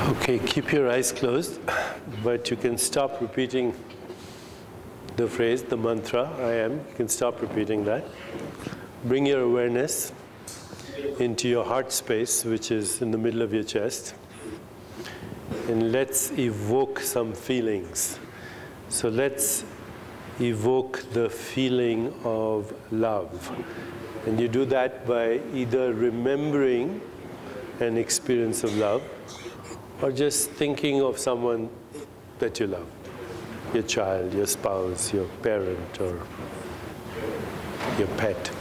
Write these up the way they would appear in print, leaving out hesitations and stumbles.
Okay, keep your eyes closed, but you can stop repeating the phrase, the mantra, I am. You can stop repeating that. Bring your awareness into your heart space, which is in the middle of your chest. And let's evoke some feelings. So let's evoke the feeling of love. And you do that by either remembering an experience of love or just thinking of someone that you love. Your child, your spouse, your parent, or your pet.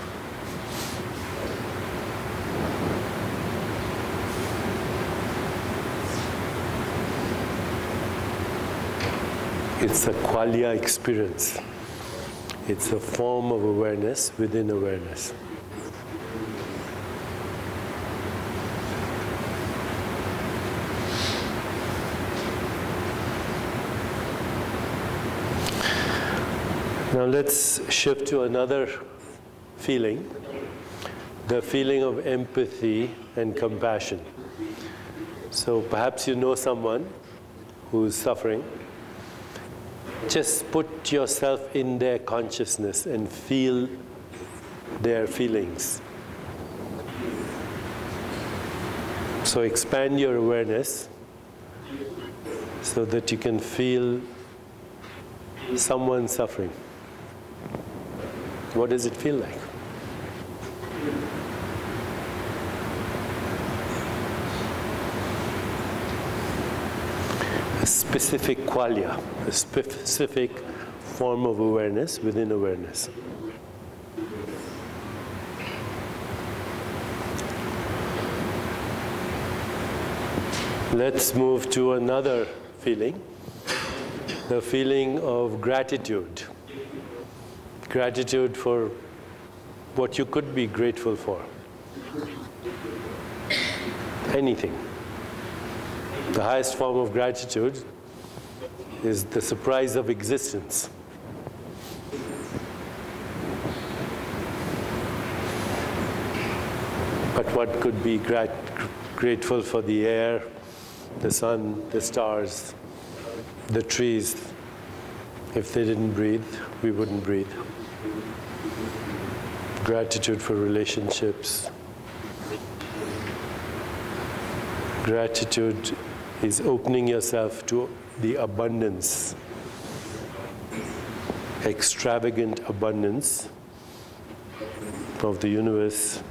It's a qualia experience. It's a form of awareness within awareness. Now let's shift to another feeling, the feeling of empathy and compassion. So perhaps you know someone who's suffering. Just put yourself in their consciousness and feel their feelings. So expand your awareness so that you can feel someone suffering. What does it feel like? A specific qualia, a specific form of awareness within awareness. Let's move to another feeling, the feeling of gratitude. Gratitude for what you could be grateful for. Anything. The highest form of gratitude is the surprise of existence. But what could be grateful for the air, the sun, the stars, the trees? If they didn't breathe, we wouldn't breathe. Gratitude for relationships. Gratitude is opening yourself to the abundance, extravagant abundance of the universe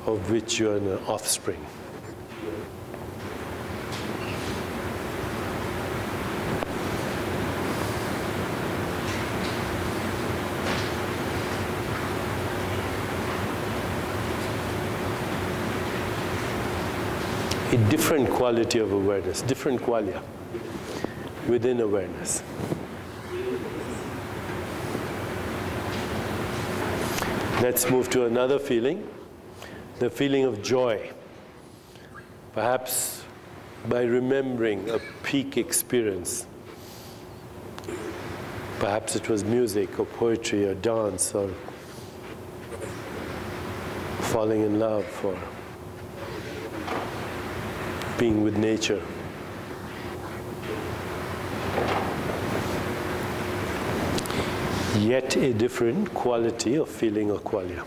of which you are an offspring. A different quality of awareness, different qualia within awareness. Let's move to another feeling, the feeling of joy. Perhaps by remembering a peak experience. Perhaps it was music or poetry or dance or falling in love or being with nature. Yet a different quality of feeling or qualia.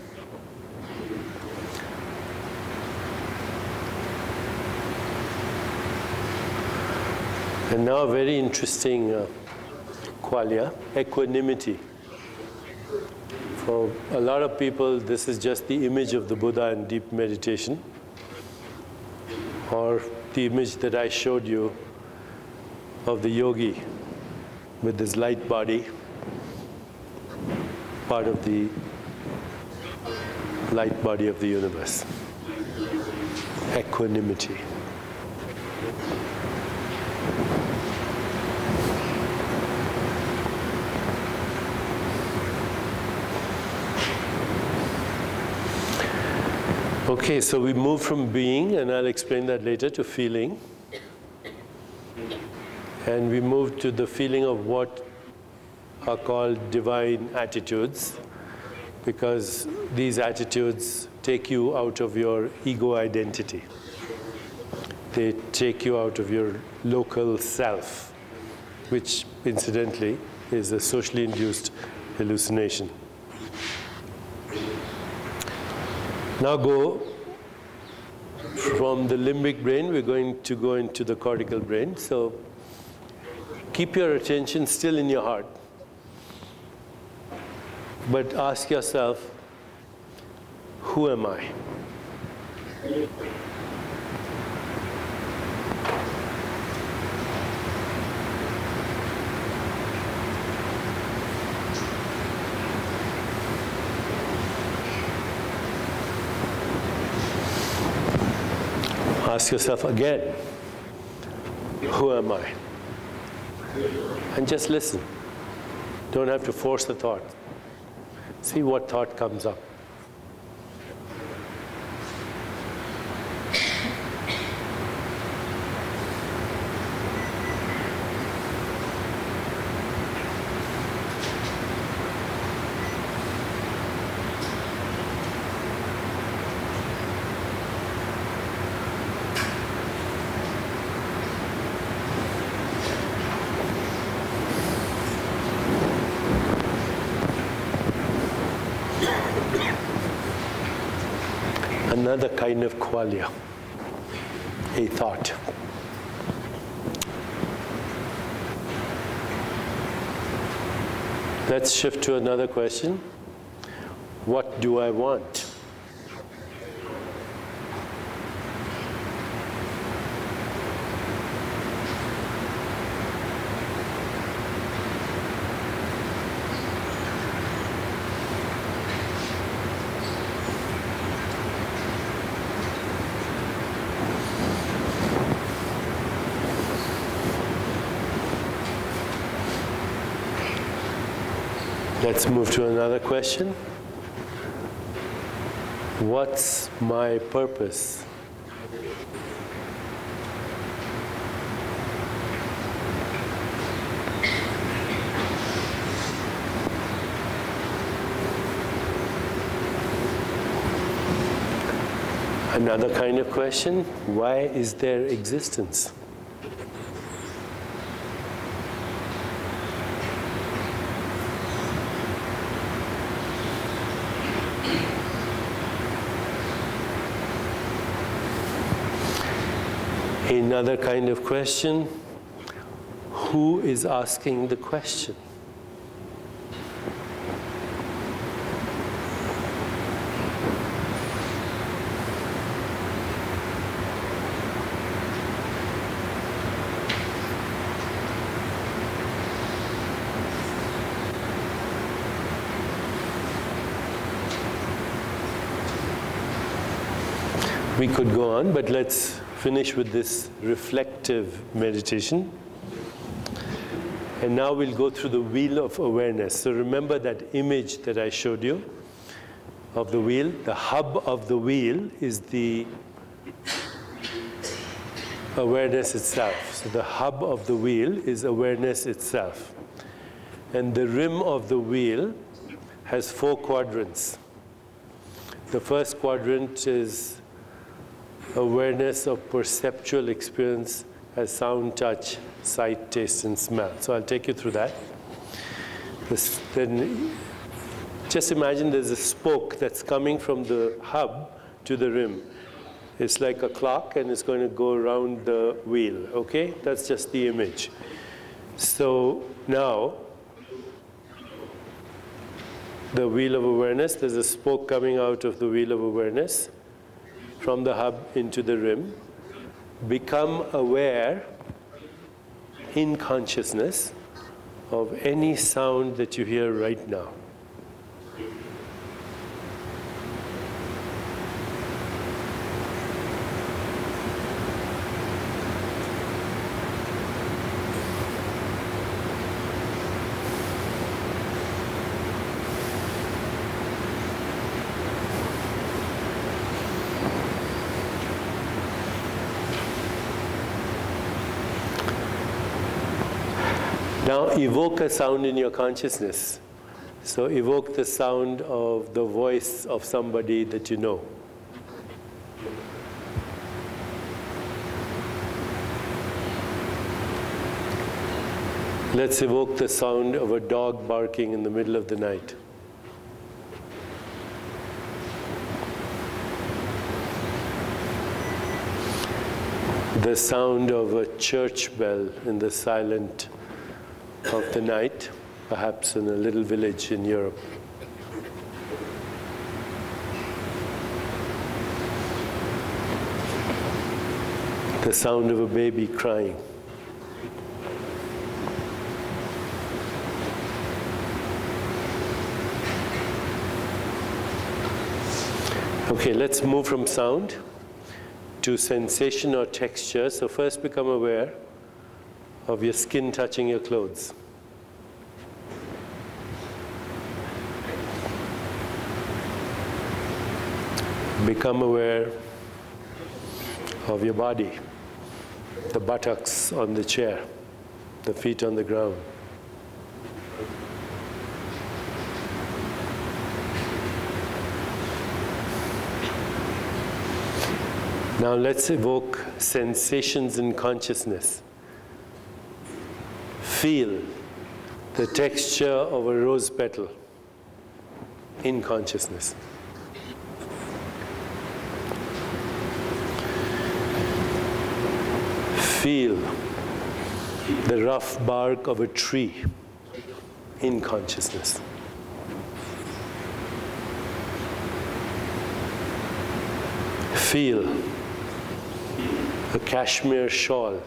And now a very interesting qualia, equanimity. For a lot of people, this is just the image of the Buddha in deep meditation, or the image that I showed you of the yogi with this light body, part of the light body of the universe. Equanimity. Okay, so we move from being, and I'll explain that later, to feeling. And we move to the feeling of what are called divine attitudes, because these attitudes take you out of your ego identity. they take you out of your local self, which incidentally is a socially induced hallucination. Now go from the limbic brain, we're going to go into the cortical brain. So keep your attention still in your heart, but ask yourself, who am I? Ask yourself again, who am I? And just listen. Don't have to force the thought. See what thought comes up. Another kind of qualia, a thought. Let's shift to another question. What do I want? Let's move to another question. What's my purpose? Another kind of question, why is there existence? Another kind of question, who is asking the question? We could go on, but let's finish with this reflective meditation. And now we'll go through the wheel of awareness. So remember that image that I showed you of the wheel? The hub of the wheel is the awareness itself. So the hub of the wheel is awareness itself. And the rim of the wheel has 4 quadrants. The first quadrant is awareness of perceptual experience as sound, touch, sight, taste, and smell. So I'll take you through that. Then just imagine there's a spoke that's coming from the hub to the rim. It's like a clock, and it's going to go around the wheel, okay? That's just the image. So now, the wheel of awareness, there's a spoke coming out of the wheel of awareness from the hub into the rim. Become aware in consciousness of any sound that you hear right now. Now evoke a sound in your consciousness. So evoke the sound of the voice of somebody that you know. Let's evoke the sound of a dog barking in the middle of the night. The sound of a church bell in the silence of the night, perhaps in a little village in Europe. The sound of a baby crying. Okay, let's move from sound to sensation or texture. So first become aware of your skin touching your clothes. Become aware of your body, the buttocks on the chair, the feet on the ground. Now let's evoke sensations in consciousness. Feel the texture of a rose petal in consciousness. Feel the rough bark of a tree in consciousness. Feel a cashmere shawl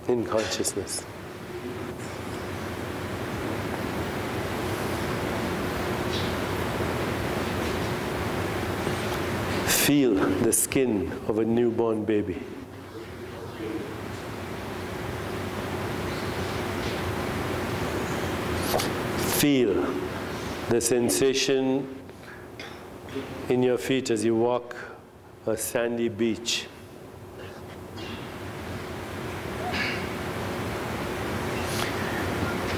in consciousness. Feel the skin of a newborn baby. Feel the sensation in your feet as you walk a sandy beach.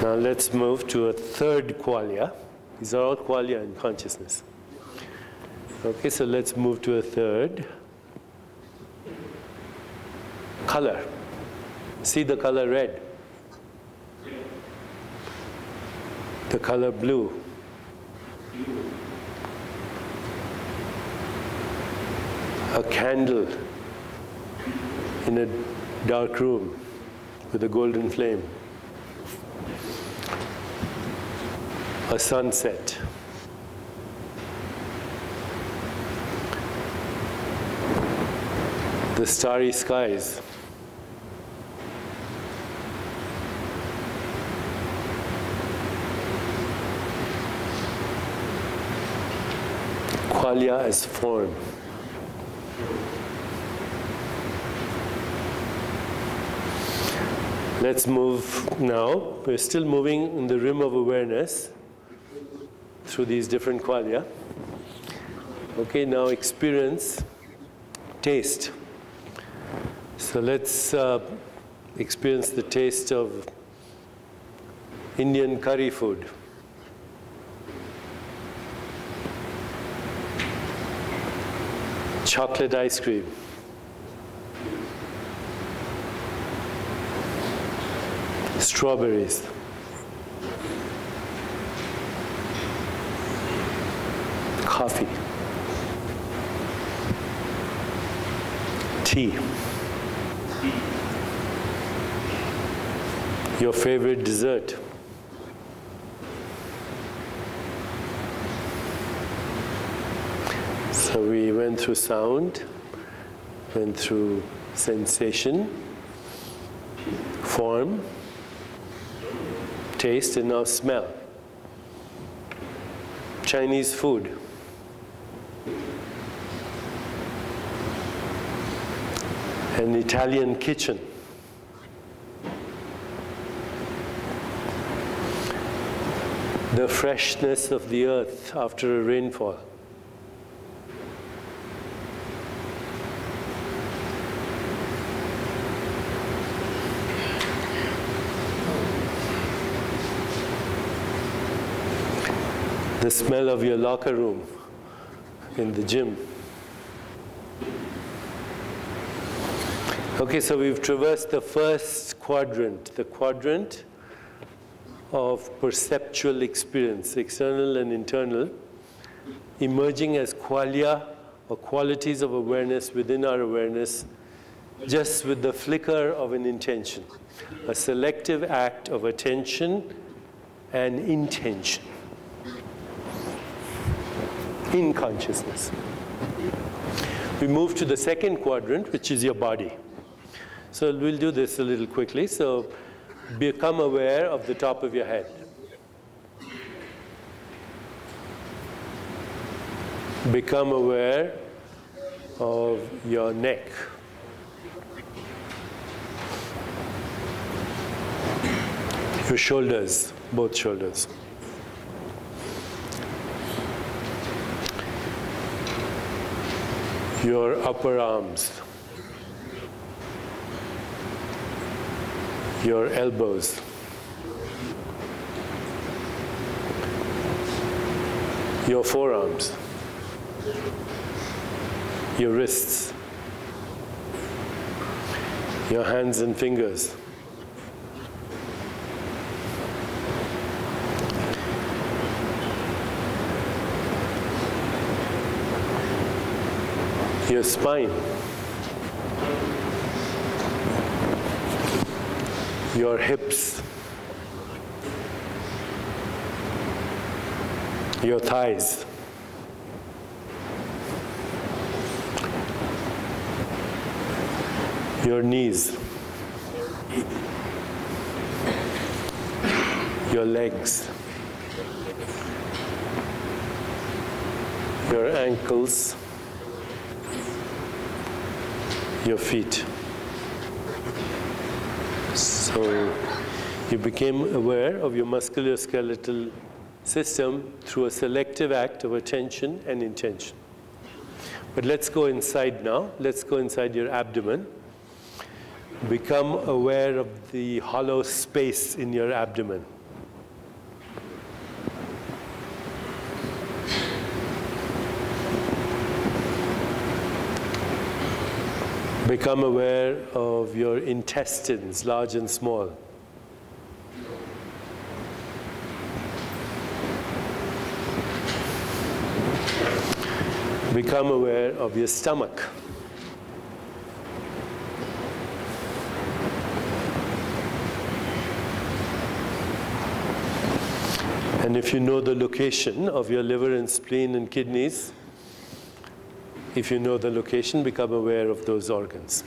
Now let's move to a third qualia. These are all qualia in consciousness. Okay, so let's move to a third. Color. See the color red. The color blue. A candle in a dark room with a golden flame. A sunset. The starry skies. Qualia as form. Let's move now. We're still moving in the rim of awareness through these different qualia. Okay, now experience taste. So let's experience the taste of Indian curry food. Chocolate ice cream. Strawberries. Coffee. Tea. Your favorite dessert. So we went through sound, went through sensation, form, taste, and now smell. Chinese food. An Italian kitchen. The freshness of the earth after a rainfall. The smell of your locker room in the gym. Okay, so we've traversed the first quadrant, the quadrant of perceptual experience, external and internal, emerging as qualia or qualities of awareness within our awareness, just with the flicker of an intention, a selective act of attention and intention in consciousness. We move to the second quadrant, which is your body. So we'll do this a little quickly. So become aware of the top of your head. Become aware of your neck. Your shoulders, both shoulders. Your upper arms. Your elbows. Your forearms. Your wrists. Your hands and fingers. Your spine, your hips, your thighs, your knees, your legs, your ankles, your feet. So you became aware of your musculoskeletal system through a selective act of attention and intention. But let's go inside now. Let's go inside your abdomen. Become aware of the hollow space in your abdomen. Become aware of your intestines, large and small. Become aware of your stomach. And if you know the location of your liver and spleen and kidneys, if you know the location, become aware of those organs.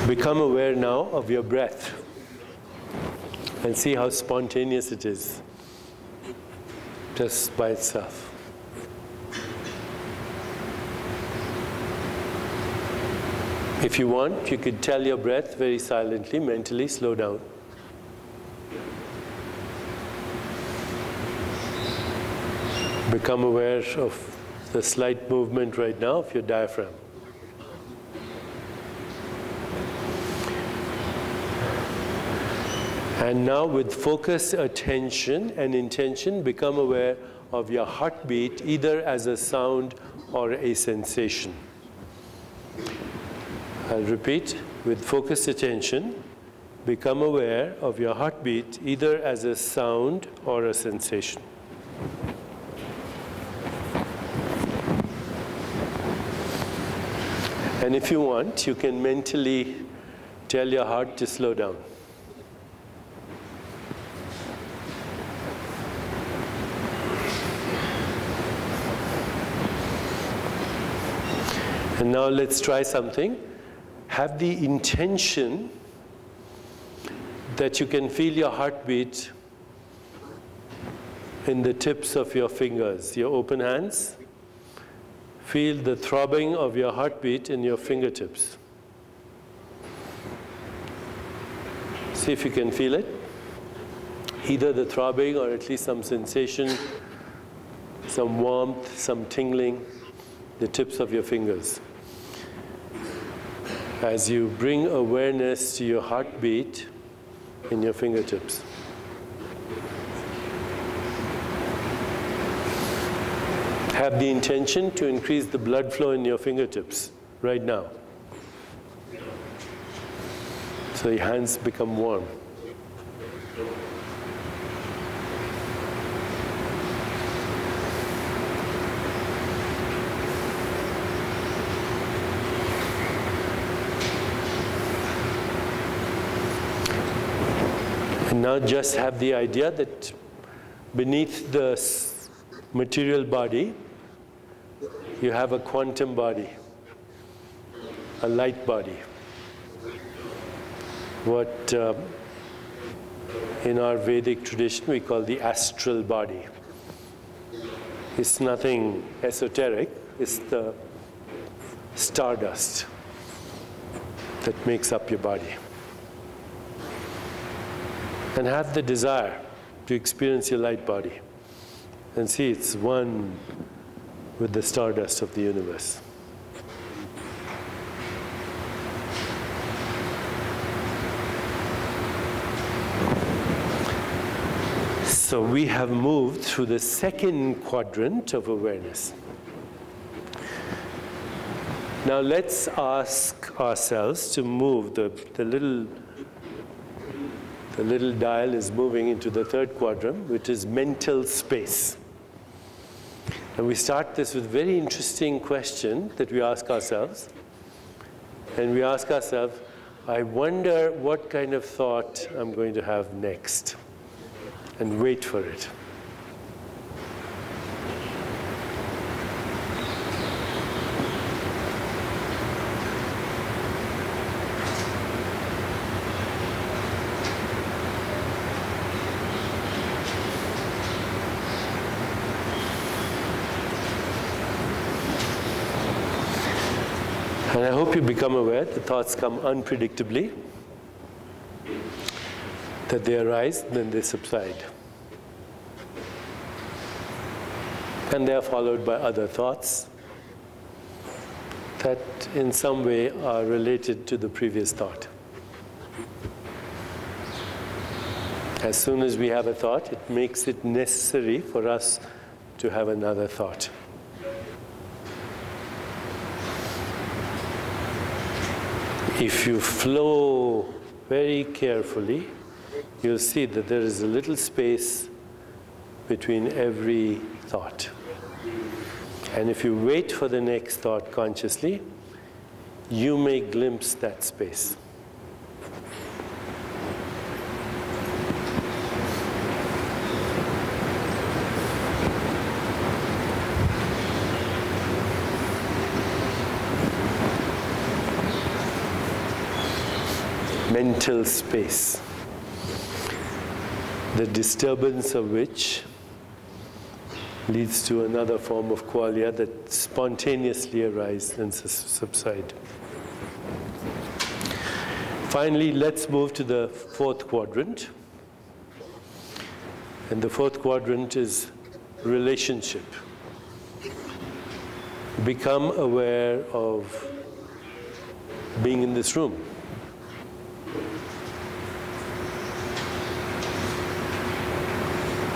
Become aware now of your breath and see how spontaneous it is, just by itself. If you want, you could tell your breath very silently, mentally, slow down. Become aware of the slight movement right now of your diaphragm. And now with focused attention and intention, become aware of your heartbeat, either as a sound or a sensation. I'll repeat, with focused attention, become aware of your heartbeat either as a sound or a sensation. And if you want, you can mentally tell your heart to slow down. And now let's try something. Have the intention that you can feel your heartbeat in the tips of your fingers, your open hands. Feel the throbbing of your heartbeat in your fingertips. See if you can feel it. Either the throbbing or at least some sensation, some warmth, some tingling, the tips of your fingers. As you bring awareness to your heartbeat in your fingertips. Have the intention to increase the blood flow in your fingertips right now. So your hands become warm. And now just have the idea that beneath the material body, you have a quantum body, a light body. What in our Vedic tradition we call the astral body. It's nothing esoteric, it's the stardust that makes up your body. And have the desire to experience your light body and see it's one with the stardust of the universe. So we have moved through the second quadrant of awareness. Now let's ask ourselves to move the little dial is moving into the third quadrant, which is mental space. And we start this with a very interesting question that we ask ourselves. And we ask ourselves, I wonder what kind of thought I'm going to have next. And wait for it. And I hope you become aware that thoughts come unpredictably, that they arise, then they subside. And they are followed by other thoughts that in some way are related to the previous thought. As soon as we have a thought, it makes it necessary for us to have another thought. If you flow very carefully, you'll see that there is a little space between every thought. And if you wait for the next thought consciously, you may glimpse that space. Mental space, the disturbance of which leads to another form of qualia that spontaneously arise and subside. Finally, let's move to the fourth quadrant. And the fourth quadrant is relationship. Become aware of being in this room.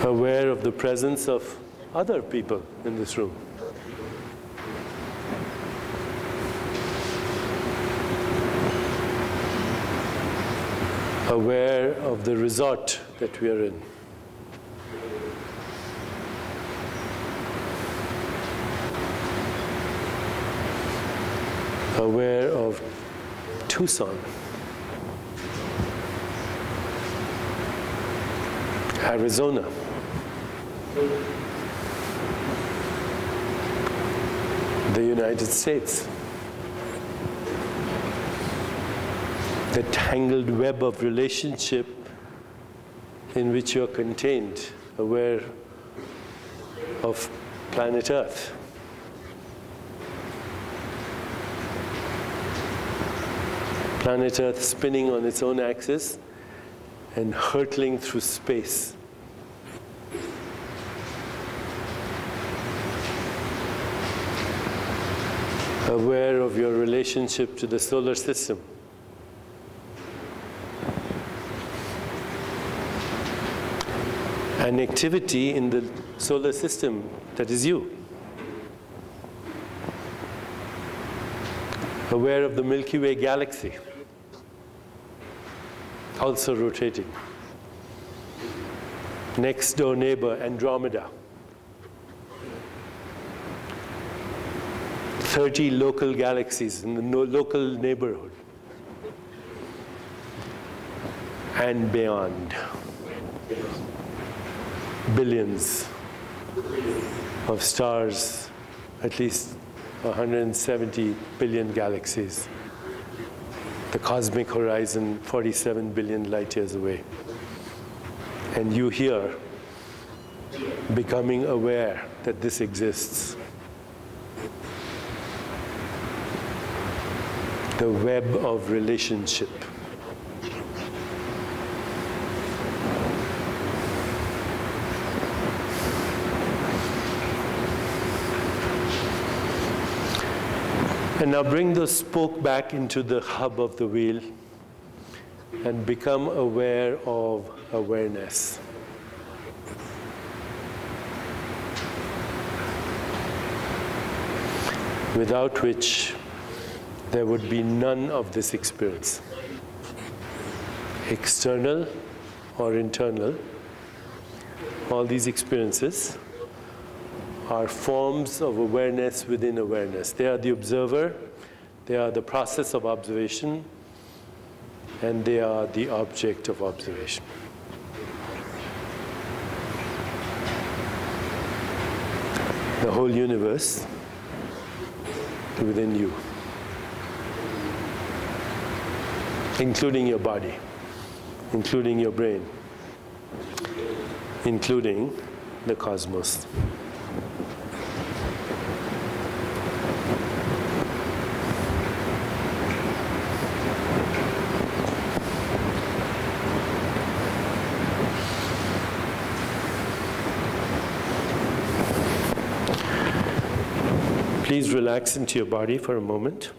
Aware of the presence of other people in this room. Aware of the resort that we are in. Aware of Tucson. Arizona. The United States. The tangled web of relationship in which you are contained, aware of planet Earth. Planet Earth spinning on its own axis and hurtling through space. Aware of your relationship to the solar system. An activity in the solar system that is you. aware of the Milky Way galaxy, also rotating. Next door neighbor, Andromeda. 30 local galaxies in the local neighborhood. And beyond. Billions of stars, at least 170 billion galaxies. The cosmic horizon, 47 billion light years away. And you here, becoming aware that this exists. The web of relationship. And now bring the spoke back into the hub of the wheel and become aware of awareness. Without which there would be none of this experience. External or internal, all these experiences are forms of awareness within awareness. They are the observer, they are the process of observation, and they are the object of observation. The whole universe within you, including your body, including your brain, including the cosmos. Please relax into your body for a moment.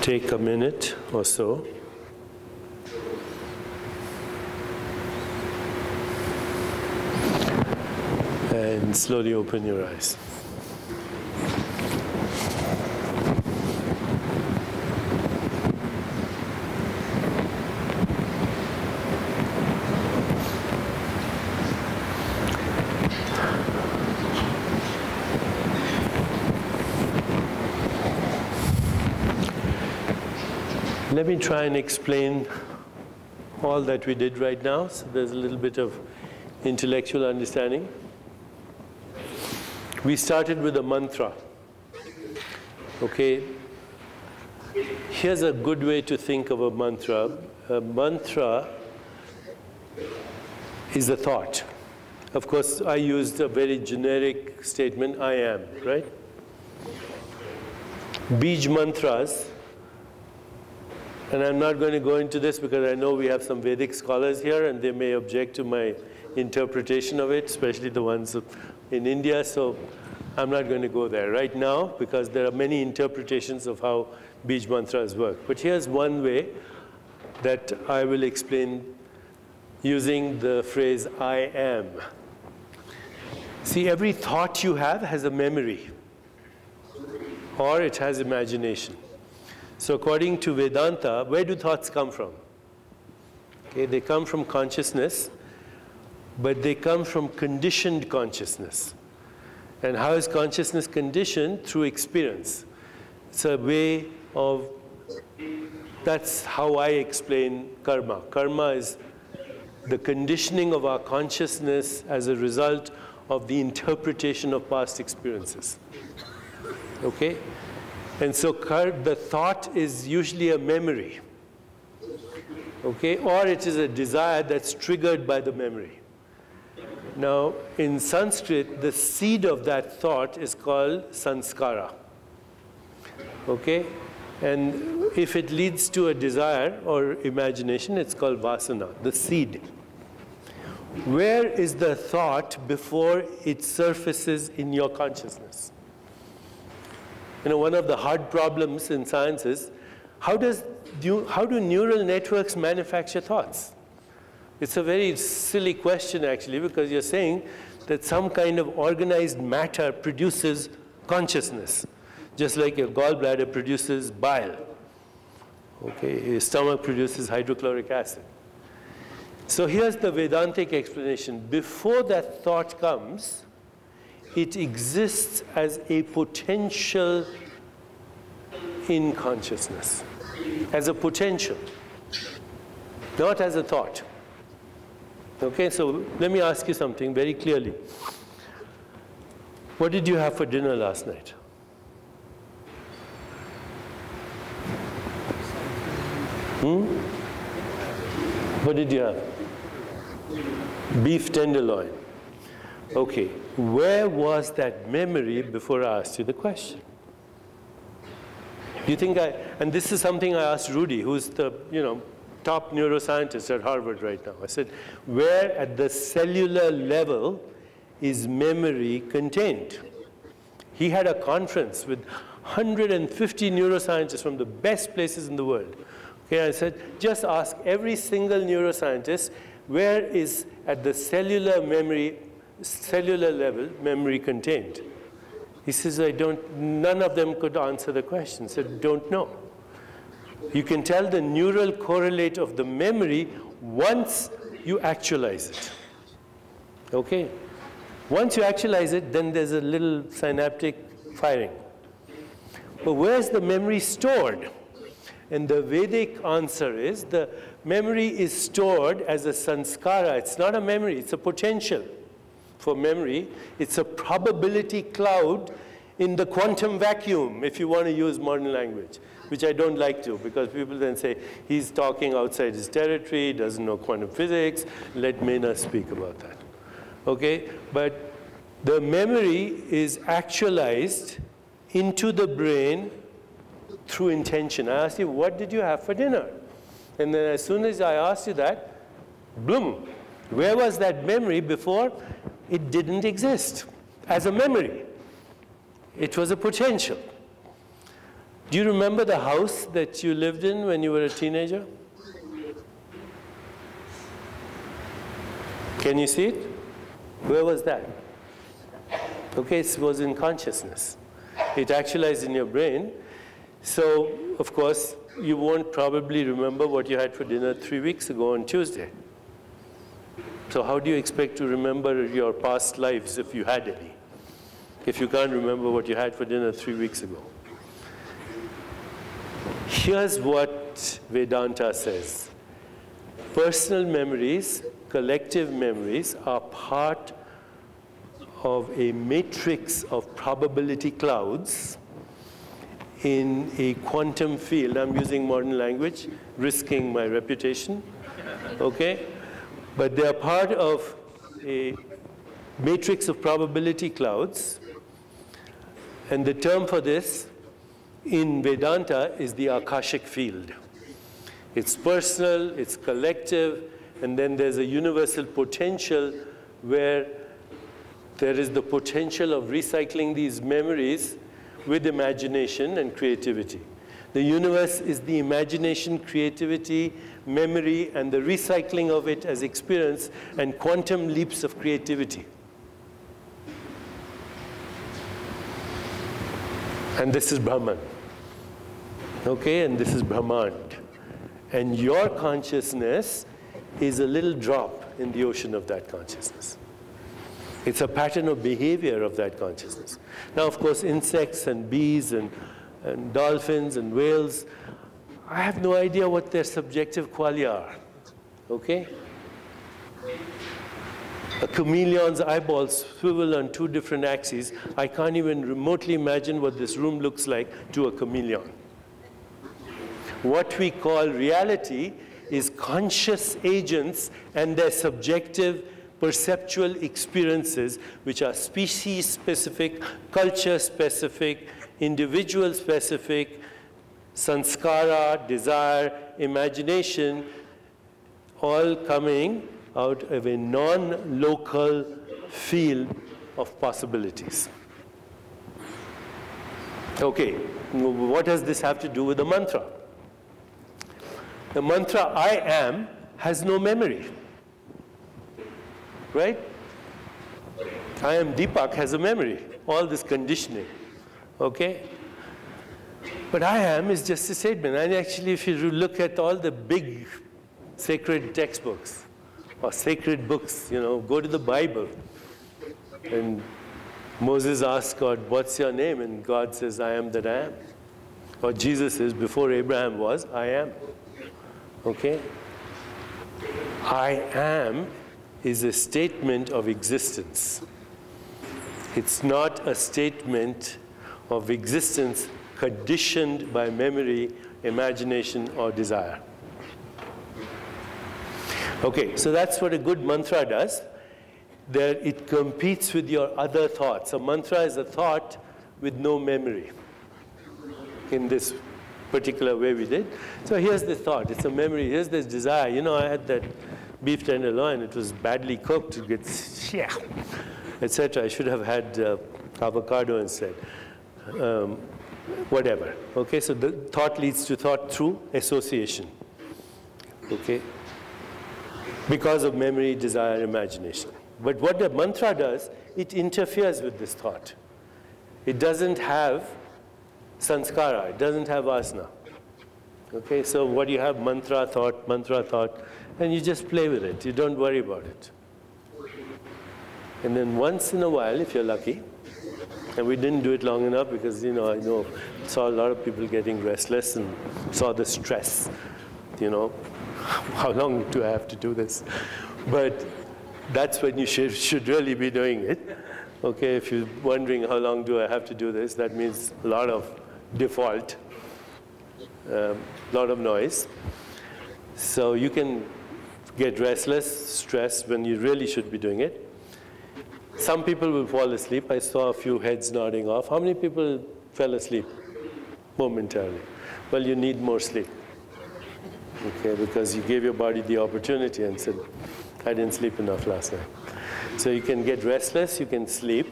Take a minute or so. And slowly open your eyes. Let me try and explain all that we did right now, so there's a little bit of intellectual understanding. We started with a mantra. Okay, here's a good way to think of a mantra. A mantra is a thought. Of course, I used a very generic statement, I am, right? Bij mantras, and I'm not going to go into this because I know we have some Vedic scholars here and they may object to my interpretation of it, especially the ones in India, so I'm not going to go there right now because there are many interpretations of how Bij mantras work. But here's one way that I will explain using the phrase I am. See, every thought you have has a memory or it has imagination. So according to Vedanta, where do thoughts come from? Okay, they come from consciousness, but they come from conditioned consciousness. And how is consciousness conditioned? Through experience. It's a way of, that's how I explain karma. Karma is the conditioning of our consciousness as a result of the interpretation of past experiences. Okay? And so the thought is usually a memory, okay? Or it is a desire that's triggered by the memory. Now, in Sanskrit, the seed of that thought is called sanskara, okay? And if it leads to a desire or imagination, it's called vasana, the seed. Where is the thought before it surfaces in your consciousness? You know, one of the hard problems in science is, how do neural networks manufacture thoughts? It's a very silly question, actually, because you're saying that some kind of organized matter produces consciousness, just like your gallbladder produces bile. Okay, your stomach produces hydrochloric acid. So here's the Vedantic explanation. Before that thought comes, it exists as a potential in consciousness, as a potential, not as a thought. Okay, so let me ask you something very clearly. What did you have for dinner last night? What did you have? Beef tenderloin. Okay, where was that memory before I asked you the question? Do you think and this is something I asked Rudy, who's the, top neuroscientist at Harvard right now. I said, where at the cellular level is memory contained? He had a conference with 150 neuroscientists from the best places in the world. Okay, I said, just ask every single neuroscientist, where is at the cellular level memory contained? He says, none of them could answer the question. He said, don't know. You can tell the neural correlate of the memory once you actualize it. Okay? Once you actualize it, then there's a little synaptic firing. But where's the memory stored? And the Vedic answer is the memory is stored as a sanskara. It's not a memory, it's a potential for memory. It's a probability cloud in the quantum vacuum, if you want to use modern language, which I don't like to, because people then say, he's talking outside his territory, doesn't know quantum physics, let Mena speak about that. Okay? But the memory is actualized into the brain through intention. I asked you, what did you have for dinner? And then as soon as I asked you that, boom, where was that memory before? It didn't exist as a memory. It was a potential. Do you remember the house that you lived in when you were a teenager? Can you see it? Where was that? Okay, it was in consciousness. It actualized in your brain. So, of course, you won't probably remember what you had for dinner 3 weeks ago on Tuesday. So how do you expect to remember your past lives if you had any? If you can't remember what you had for dinner 3 weeks ago. Here's what Vedanta says. Personal memories, collective memories, are part of a matrix of probability clouds in a quantum field. I'm using modern language, risking my reputation, okay? But they are part of a matrix of probability clouds, and the term for this in Vedanta is the Akashic field. It's personal, it's collective, and then there's a universal potential where there is the potential of recycling these memories with imagination and creativity. The universe is the imagination, creativity, memory, and the recycling of it as experience and quantum leaps of creativity. And this is Brahman. Okay, and this is Brahmand. And your consciousness is a little drop in the ocean of that consciousness. It's a pattern of behavior of that consciousness. Now, of course, insects and bees and dolphins and whales, I have no idea what their subjective qualia are, okay? A chameleon's eyeballs swivel on 2 different axes. I can't even remotely imagine what this room looks like to a chameleon. What we call reality is conscious agents and their subjective perceptual experiences, which are species-specific, culture-specific, individual-specific, sanskara, desire, imagination, all coming out of a non-local field of possibilities. Okay, what does this have to do with the mantra? The mantra, I am, has no memory. Right? I am Deepak has a memory, all this conditioning, okay? But I am is just a statement. And actually, if you look at all the big sacred textbooks or sacred books, go to the Bible. And Moses asks God, what's your name? And God says, I am that I am. Or Jesus says, before Abraham was, I am. Okay? I am is a statement of existence. It's not a statement of existence conditioned by memory, imagination, or desire. Okay, so that's what a good mantra does. There, it competes with your other thoughts. A mantra is a thought with no memory in this particular way we did. So here's the thought. It's a memory. Here's this desire. I had that beef tenderloin. It was badly cooked. It gets, etc. I should have had avocado instead. Whatever. Okay, so the thought leads to thought through association. Okay, because of memory, desire, imagination. But what the mantra does, it interferes with this thought. It doesn't have sanskara. It doesn't have asana. Okay, so what you have, mantra, thought, and you just play with it. You don't worry about it. And then once in a while, if you're lucky, and we didn't do it long enough because, I saw a lot of people getting restless and saw the stress, how long do I have to do this? But that's when you should really be doing it. Okay, if you're wondering how long do I have to do this, that means a lot of default, a lot of noise. So you can get restless, stressed when you really should be doing it. Some people will fall asleep. I saw a few heads nodding off. How many people fell asleep momentarily? Well, you need more sleep. Okay, because you gave your body the opportunity and said, I didn't sleep enough last night. So you can get restless, you can sleep,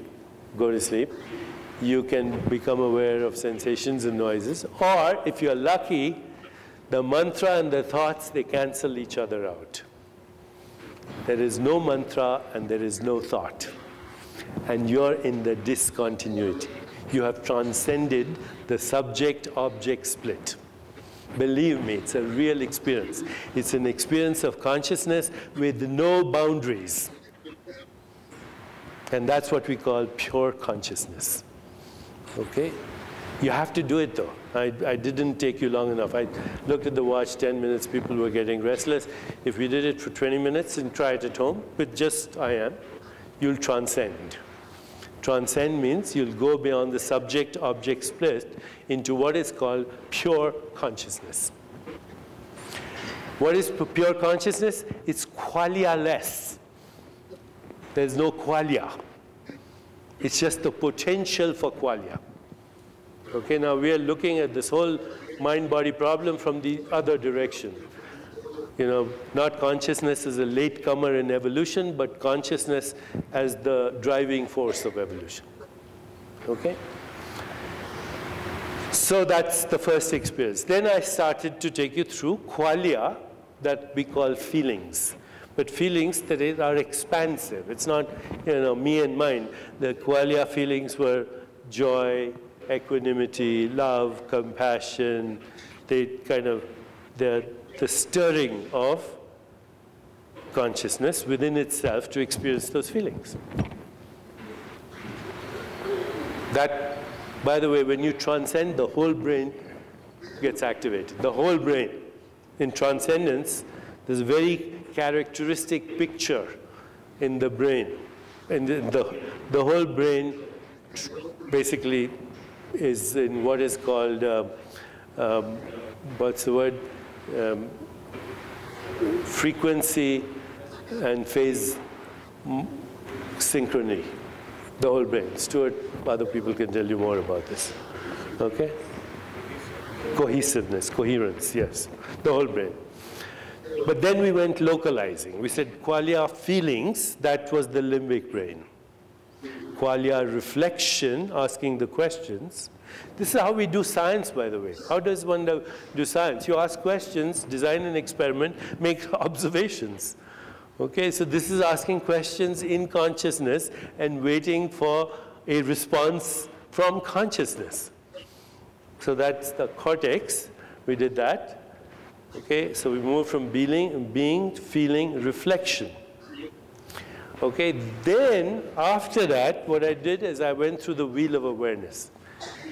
go to sleep. You can become aware of sensations and noises. Or, if you're lucky, the mantra and the thoughts, they cancel each other out. There is no mantra and there is no thought. And you're in the discontinuity. You have transcended the subject-object split. Believe me, it's a real experience. It's an experience of consciousness with no boundaries. And that's what we call pure consciousness. Okay? You have to do it, though. I didn't take you long enough. I looked at the watch, 10 minutes, people were getting restless. If we did it for 20 minutes and try it at home with just I am, you'll transcend. Transcend means you'll go beyond the subject-object split into what is called pure consciousness. What is pure consciousness? It's qualia-less. There's no qualia. It's just the potential for qualia. Okay, now we are looking at this whole mind-body problem from the other direction. Not consciousness as a latecomer in evolution, but consciousness as the driving force of evolution. Okay? So that's the first experience. Then I started to take you through qualia that we call feelings. But feelings that are expansive. It's not, me and mine. The qualia feelings were joy, equanimity, love, compassion. They're the stirring of consciousness within itself to experience those feelings. That, by the way, when you transcend, the whole brain gets activated. The whole brain. In transcendence, there's a very characteristic picture in the brain. And the whole brain basically is in what is called, what's the word? Frequency and phase synchrony, the whole brain. Stuart, other people can tell you more about this. Okay? Cohesiveness, coherence, yes, the whole brain. But then we went localizing. We said qualia feelings, that was the limbic brain. Qualia reflection, asking the questions. This is how we do science, by the way. How does one do science? You ask questions, design an experiment, make observations. Okay, so this is asking questions in consciousness and waiting for a response from consciousness. So that's the cortex. We did that. Okay, so we moved from being, feeling, reflection. Okay, then after that, what I did is I went through the wheel of awareness.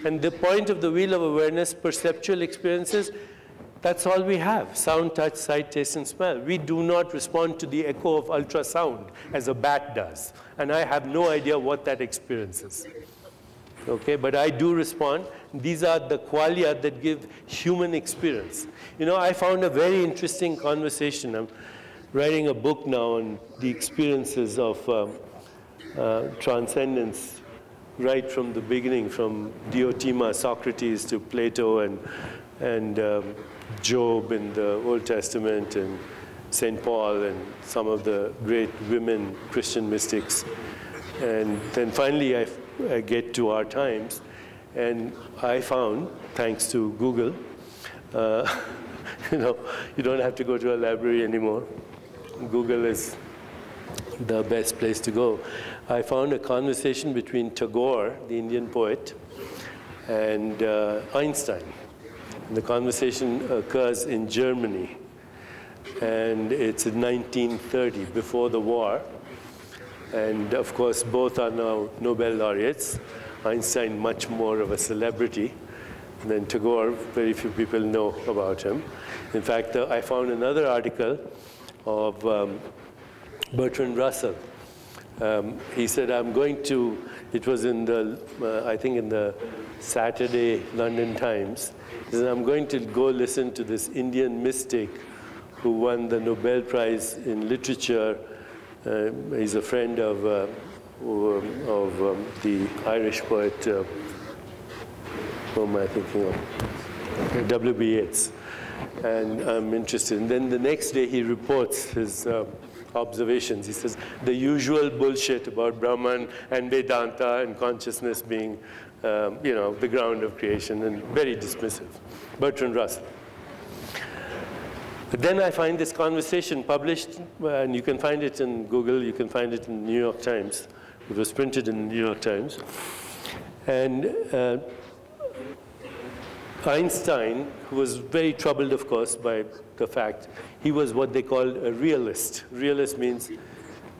And the point of the wheel of awareness, perceptual experiences, that's all we have. Sound, touch, sight, taste, and smell. We do not respond to the echo of ultrasound as a bat does. And I have no idea what that experience is. Okay, but I do respond. These are the qualia that give human experience. You know, I found a very interesting conversation. I'm writing a book now on the experiences of transcendence right from the beginning, from Diotima, Socrates, to Plato and Job in the Old Testament, and St. Paul, and some of the great women Christian mystics. And then finally I get to our times, and I found, thanks to Google, you know, you don't have to go to a library anymore. Google is the best place to go. I found a conversation between Tagore, the Indian poet, and Einstein. The conversation occurs in Germany, and it's in 1930, before the war. And of course, both are now Nobel laureates. Einstein, much more of a celebrity than Tagore. Very few people know about him. In fact, I found another article of Bertrand Russell. He said, I'm going to, it was in the, I think in the Saturday London Times, he said, I'm going to go listen to this Indian mystic who won the Nobel Prize in Literature. He's a friend of the Irish poet, who am I thinking of? W.B. Yeats. And I'm interested. And then the next day he reports his observations. He says, the usual bullshit about Brahman and Vedanta and consciousness being, you know, the ground of creation, and very dismissive. Bertrand Russell. But then I find this conversation published, and you can find it in Google, you can find it in the New York Times. It was printed in the New York Times. And Einstein, who was very troubled, of course, by the fact he was what they called a realist. Realist means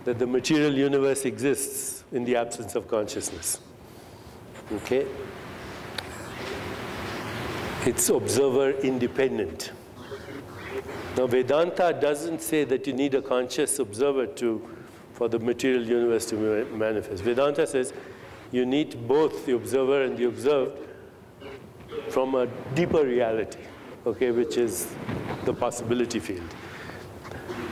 that the material universe exists in the absence of consciousness. Okay? It's observer independent. Now, Vedanta doesn't say that you need a conscious observer for the material universe to manifest. Vedanta says you need both the observer and the observed from a deeper reality, okay, which is the possibility field.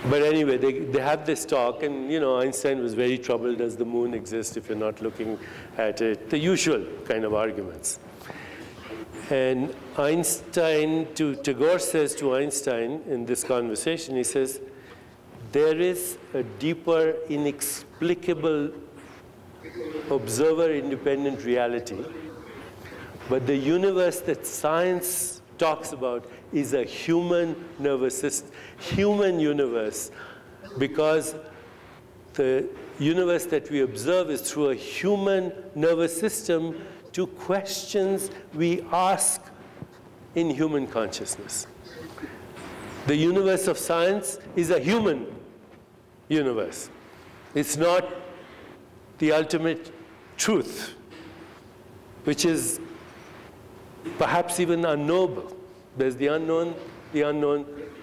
But anyway, they have this talk, and you know, Einstein was very troubled. Does the moon exist if you're not looking at it? The usual kind of arguments. And Einstein, Tagore says to Einstein in this conversation, he says, there is a deeper, inexplicable, observer-independent reality, but the universe that science talks about is a human nervous system, human universe, because the universe that we observe is through a human nervous system to questions we ask in human consciousness. The universe of science is a human universe. It's not the ultimate truth, which is perhaps even unknowable. There's the unknown,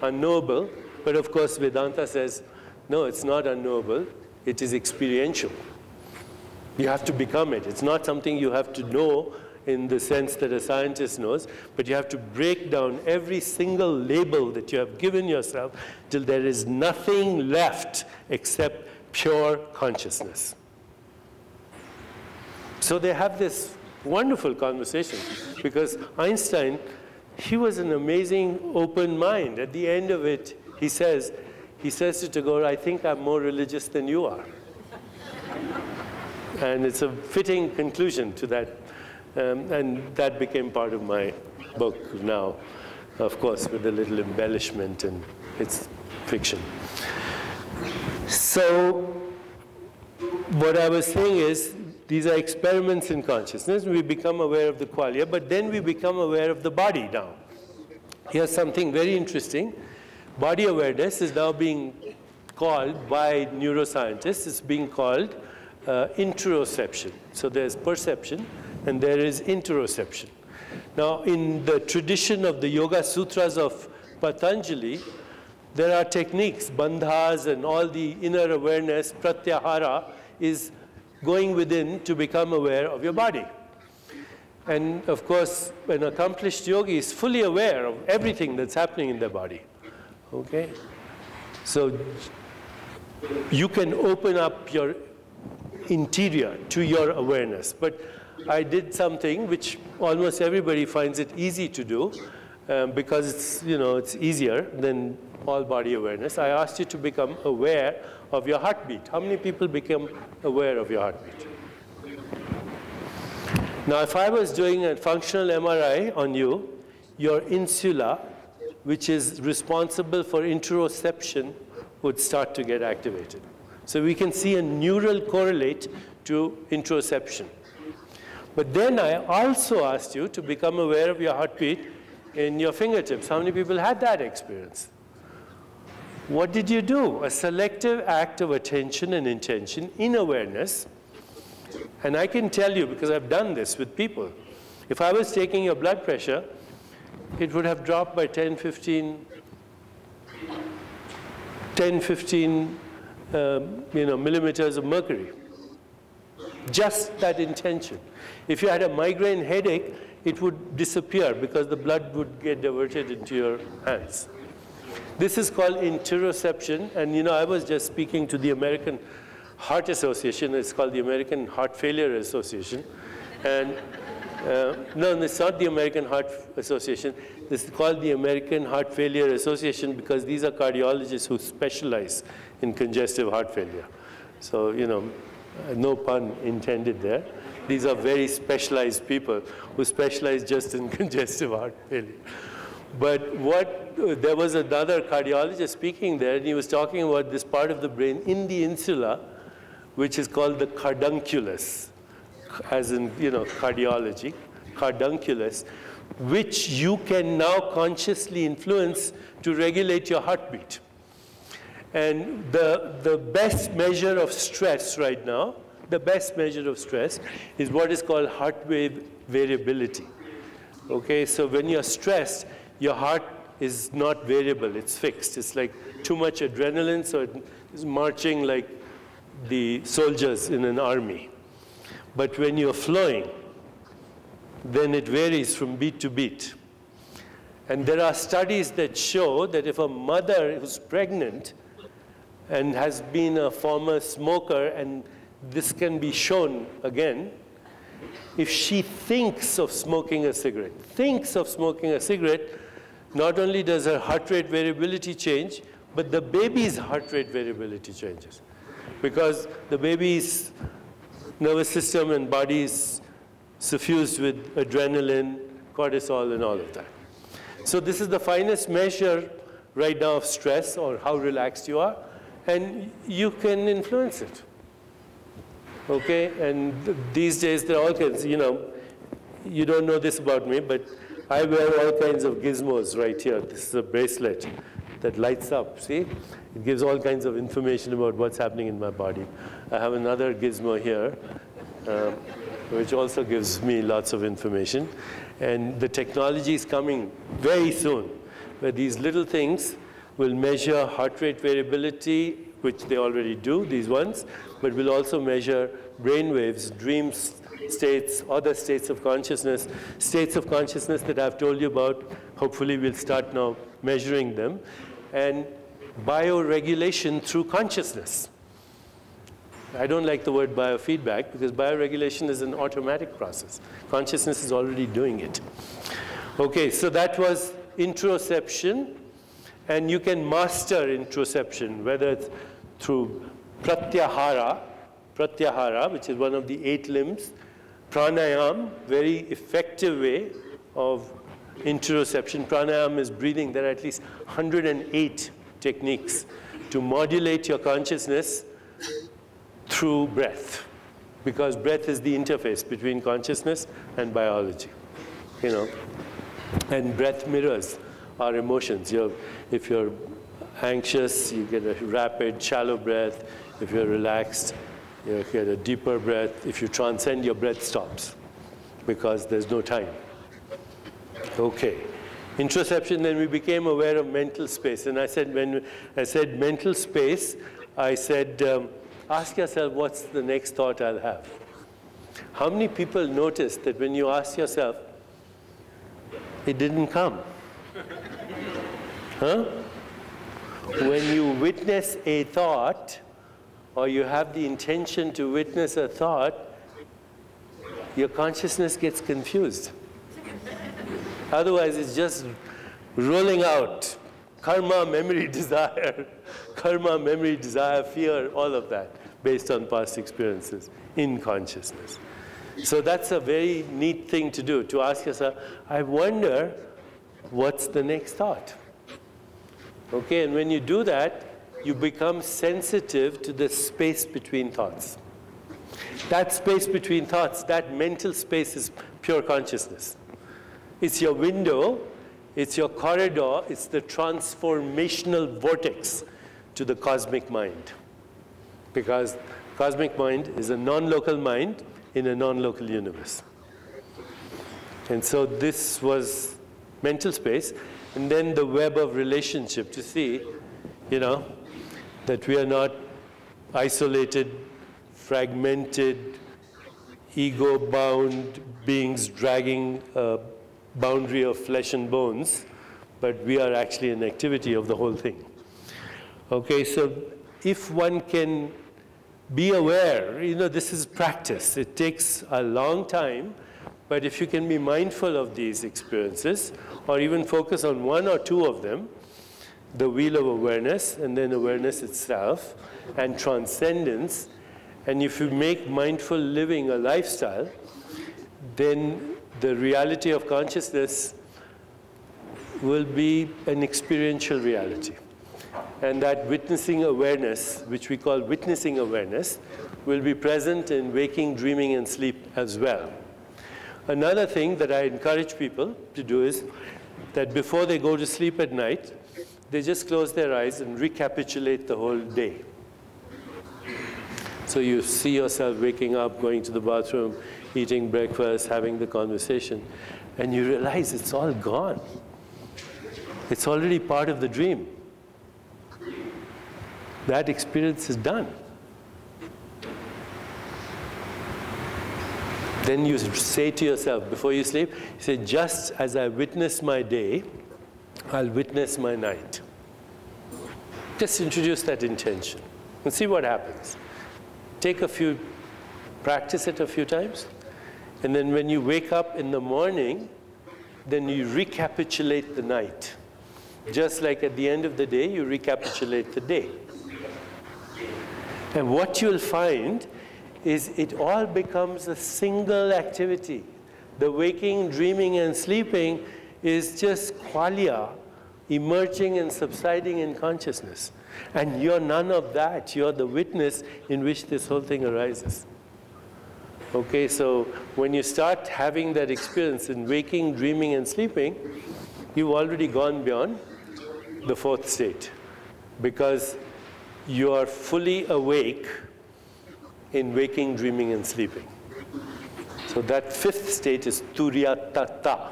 unknowable. But of course, Vedanta says, no, it's not unknowable. It is experiential. You have to become it. It's not something you have to know in the sense that a scientist knows, but you have to break down every single label that you have given yourself till there is nothing left except pure consciousness. So they have this wonderful conversation, because Einstein, he was an amazing open mind. At the end of it, he says to Tagore, I think I'm more religious than you are. And it's a fitting conclusion to that. And that became part of my book now, of course, with a little embellishment, and it's fiction. So what I was saying is, these are experiments in consciousness. We become aware of the qualia, but then we become aware of the body now. Here's something very interesting. Body awareness is now being called by neuroscientists, it's being called interoception. So there's perception and there is interoception. Now in the tradition of the Yoga Sutras of Patanjali, there are techniques, bandhas and all the inner awareness, pratyahara, is going within to become aware of your body. And of course, an accomplished yogi is fully aware of everything that's happening in their body. Okay? So you can open up your interior to your awareness. But I did something which almost everybody finds it easy to do because it's, it's easier than all body awareness. I asked you to become aware of your heartbeat. How many people become aware of your heartbeat? Now, if I was doing a functional MRI on you, your insula, which is responsible for interoception, would start to get activated. So we can see a neural correlate to interoception. But then I also asked you to become aware of your heartbeat in your fingertips. How many people had that experience? What did you do? A selective act of attention and intention in awareness. And I can tell you, because I've done this with people, if I was taking your blood pressure, it would have dropped by 10, 15 millimeters of mercury. Just that intention. If you had a migraine headache, it would disappear because the blood would get diverted into your hands. This is called interoception, and I was just speaking to the American Heart Association. It's called the American Heart Failure Association. And no, it's not the American Heart Association. This is called the American Heart Failure Association because these are cardiologists who specialize in congestive heart failure. So, no pun intended there. These are very specialized people who specialize just in congestive heart failure. But there was another cardiologist speaking there, and he was talking about this part of the brain in the insula, which is called the cardunculus, as in, cardiology, cardunculus, which you can now consciously influence to regulate your heartbeat. And the best measure of stress right now, the best measure of stress is what is called heart wave variability. Okay, so when you're stressed, your heart is not variable, it's fixed. It's like too much adrenaline, so it's marching like the soldiers in an army. But when you're flowing, then it varies from beat to beat. And there are studies that show that if a mother who's pregnant and has been a former smoker, and this can be shown again, if she thinks of smoking a cigarette, not only does her heart rate variability change, but the baby's heart rate variability changes. Because the baby's nervous system and body is suffused with adrenaline, cortisol, and all of that. So this is the finest measure right now of stress or how relaxed you are, and you can influence it. Okay, and these days there are all kinds, you don't know this about me, but I wear all kinds of gizmos right here. This is a bracelet that lights up, see? It gives all kinds of information about what's happening in my body. I have another gizmo here, which also gives me lots of information. And the technology is coming very soon, where these little things will measure heart rate variability, which they already do, these ones, but will also measure brain waves, dream states, other states of consciousness that I've told you about. Hopefully we'll start now measuring them. And bioregulation through consciousness. I don't like the word biofeedback because bioregulation is an automatic process. Consciousness is already doing it. Okay, so that was interoception. And you can master interoception, whether it's through pratyahara, which is one of the 8 limbs, pranayam, very effective way of interoception. Pranayam is breathing. There are at least 108 techniques to modulate your consciousness through breath, because breath is the interface between consciousness and biology, you know. And breath mirrors our emotions. If you're anxious, you get a rapid, shallow breath. If you're relaxed, you get a deeper breath. If you transcend, your breath stops because there's no time. Okay. Interoception, then we became aware of mental space. And I said, when I said mental space, I said, ask yourself, what's the next thought I'll have? How many people notice that when you ask yourself, it didn't come? Huh? When you witness a thought, or you have the intention to witness a thought, your consciousness gets confused. Otherwise, it's just rolling out. Karma, memory, desire. Karma, memory, desire, fear, all of that, based on past experiences in consciousness. So that's a very neat thing to do, to ask yourself, I wonder, what's the next thought? Okay, and when you do that, you become sensitive to the space between thoughts. That space between thoughts, that mental space is pure consciousness. It's your window, it's your corridor, it's the transformational vortex to the cosmic mind. Because cosmic mind is a non-local mind in a non-local universe. And so this was mental space, and then the web of relationship to see, you know, that we are not isolated, fragmented, ego-bound beings dragging a boundary of flesh and bones, but we are actually an activity of the whole thing. Okay, so if one can be aware, you know, this is practice. It takes a long time, but if you can be mindful of these experiences, or even focus on one or two of them, the wheel of awareness, and then awareness itself, and transcendence, and if you make mindful living a lifestyle, then the reality of consciousness will be an experiential reality. And that witnessing awareness, which we call witnessing awareness, will be present in waking, dreaming, and sleep as well. Another thing that I encourage people to do is that before they go to sleep at night, they just close their eyes and recapitulate the whole day. So you see yourself waking up, going to the bathroom, eating breakfast, having the conversation, and you realize it's all gone. It's already part of the dream. That experience is done. Then you say to yourself, before you sleep, you say, just as I witness my day, I'll witness my night. Just introduce that intention and see what happens. Practice it a few times, and then when you wake up in the morning, then you recapitulate the night. Just like at the end of the day, you recapitulate the day. And what you'll find is it all becomes a single activity. The waking, dreaming, and sleeping is just qualia, emerging and subsiding in consciousness. And you're none of that. You're the witness in which this whole thing arises. Okay, so when you start having that experience in waking, dreaming, and sleeping, you've already gone beyond the fourth state, because you are fully awake in waking, dreaming, and sleeping. So that fifth state is Turyatata.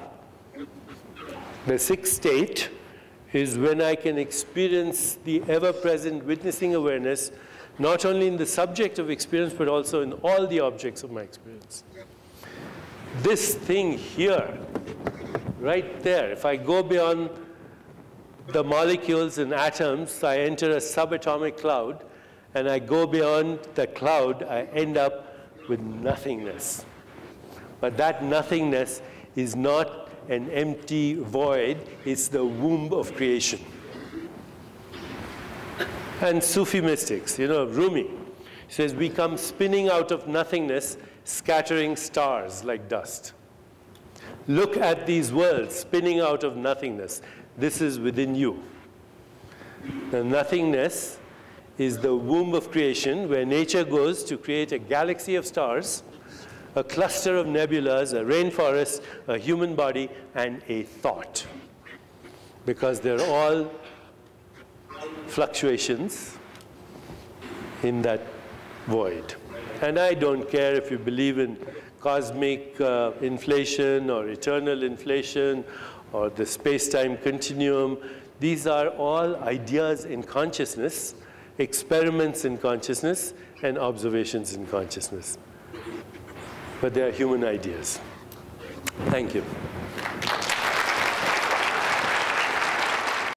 The sixth state is when I can experience the ever-present witnessing awareness, not only in the subject of experience, but also in all the objects of my experience. This thing here, right there, if I go beyond the molecules and atoms, I enter a subatomic cloud, and I go beyond the cloud, I end up with nothingness. But that nothingness is not an empty void, it's the womb of creation. And Sufi mystics, you know, Rumi says, we come spinning out of nothingness, scattering stars like dust. Look at these worlds spinning out of nothingness. This is within you. The nothingness is the womb of creation, where nature goes to create a galaxy of stars, a cluster of nebulas, a rainforest, a human body, and a thought. Because they're all fluctuations in that void. And I don't care if you believe in cosmic inflation or eternal inflation or the space-time continuum. These are all ideas in consciousness, experiments in consciousness, and observations in consciousness. But they are human ideas. Thank you.